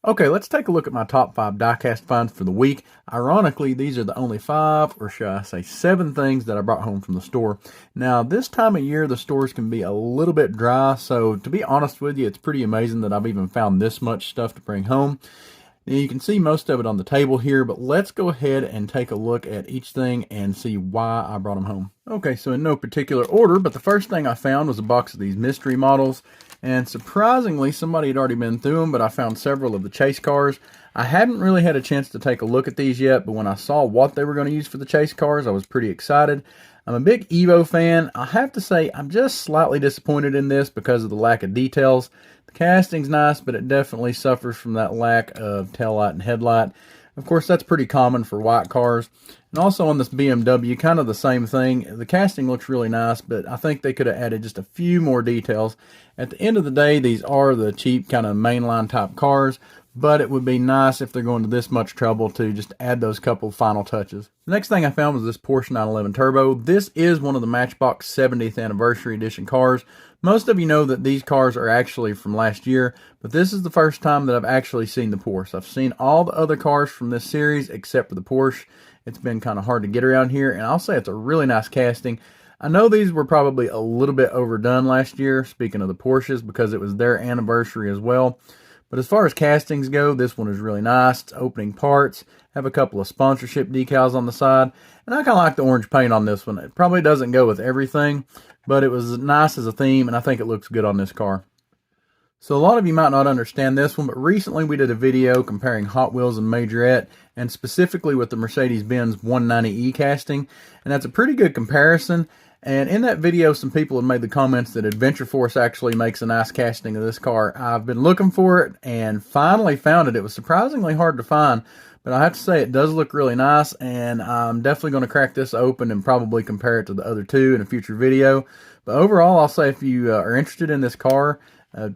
Okay, let's take a look at my top 5 diecast finds for the week. Ironically, these are the only 5, or should I say 7 things that I brought home from the store. Now, this time of year, the stores can be a little bit dry, so to be honest with you, it's pretty amazing that I've even found this much stuff to bring home. Now, you can see most of it on the table here, but let's go ahead and take a look at each thing and see why I brought them home. Okay, so in no particular order, but the first thing I found was a box of these mystery models. And surprisingly, somebody had already been through them, but I found several of the chase cars. I hadn't really had a chance to take a look at these yet, but when I saw what they were going to use for the chase cars, I was pretty excited. I'm a big Evo fan. I have to say I'm just slightly disappointed in this because of the lack of details. The casting's nice, but it definitely suffers from that lack of taillight and headlight. Of course, that's pretty common for white cars. And also on this BMW, kind of the same thing. The casting looks really nice, but I think they could have added just a few more details. At the end of the day, these are the cheap kind of mainline type cars, but it would be nice if they're going to this much trouble to just add those couple final touches. The next thing I found was this Porsche 911 Turbo. This is one of the Matchbox 70th Anniversary Edition cars. Most of you know that these cars are actually from last year, but this is the first time that I've actually seen the Porsche. I've seen all the other cars from this series except for the Porsche. It's been kind of hard to get around here, and I'll say it's a really nice casting. I know these were probably a little bit overdone last year, speaking of the Porsches, because it was their anniversary as well. But as far as castings go, this one is really nice. It's opening parts, have a couple of sponsorship decals on the side, and I kind of like the orange paint on this one. It probably doesn't go with everything, but it was nice as a theme, and I think it looks good on this car. So a lot of you might not understand this one, but recently we did a video comparing Hot Wheels and Majorette, and specifically with the Mercedes-Benz 190E casting, and that's a pretty good comparison. And in that video, some people have made the comments that Adventure Force actually makes a nice casting of this car. I've been looking for it and finally found it. It was surprisingly hard to find, but I have to say it does look really nice, and I'm definitely going to crack this open and probably compare it to the other two in a future video. But overall, I'll say if you are interested in this car,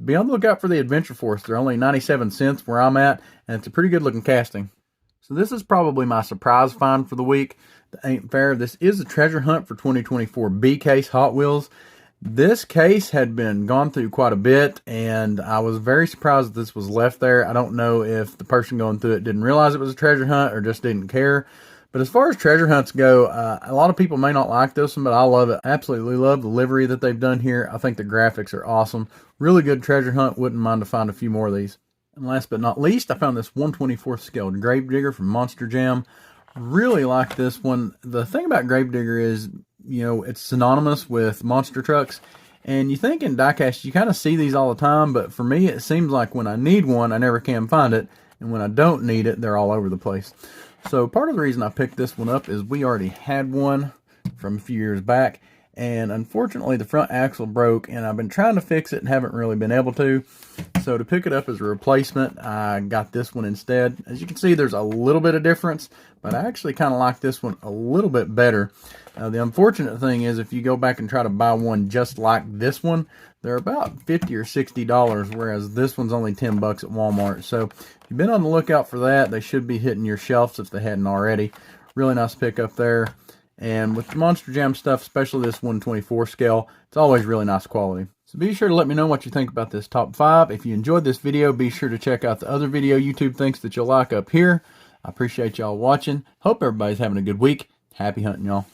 be on the lookout for the Adventure Force. They're only 97 cents where I'm at, and it's a pretty good looking casting. So this is probably my surprise find for the week. That ain't fair. This is a treasure hunt for 2024 B-Case Hot Wheels. This case had been gone through quite a bit, and I was very surprised that this was left there. I don't know if the person going through it didn't realize it was a treasure hunt or just didn't care. But as far as treasure hunts go, a lot of people may not like this one, but I love it. I absolutely love the livery that they've done here. I think the graphics are awesome. Really good treasure hunt. Wouldn't mind to find a few more of these. And last but not least, I found this 1/24th scale Gravedigger from Monster Jam. Really like this one. The thing about Gravedigger is, you know, it's synonymous with monster trucks. And you think in diecast, you kind of see these all the time, but for me, it seems like when I need one, I never can find it. And when I don't need it, they're all over the place. So part of the reason I picked this one up is we already had one from a few years back, and unfortunately the front axle broke, and I've been trying to fix it and haven't really been able to. So to pick it up as a replacement, I got this one instead. As you can see, there's a little bit of difference, but I actually kind of like this one a little bit better. The unfortunate thing is if you go back and try to buy one just like this one, they're about $50 or $60, whereas this one's only $10 at Walmart. So if you've been on the lookout for that, they should be hitting your shelves if they hadn't already. Really nice pickup there. And with the Monster Jam stuff, especially this 1/24 scale, it's always really nice quality. So be sure to let me know what you think about this top 5. If you enjoyed this video, be sure to check out the other video YouTube thinks that you'll like up here. I appreciate y'all watching. Hope everybody's having a good week. Happy hunting, y'all.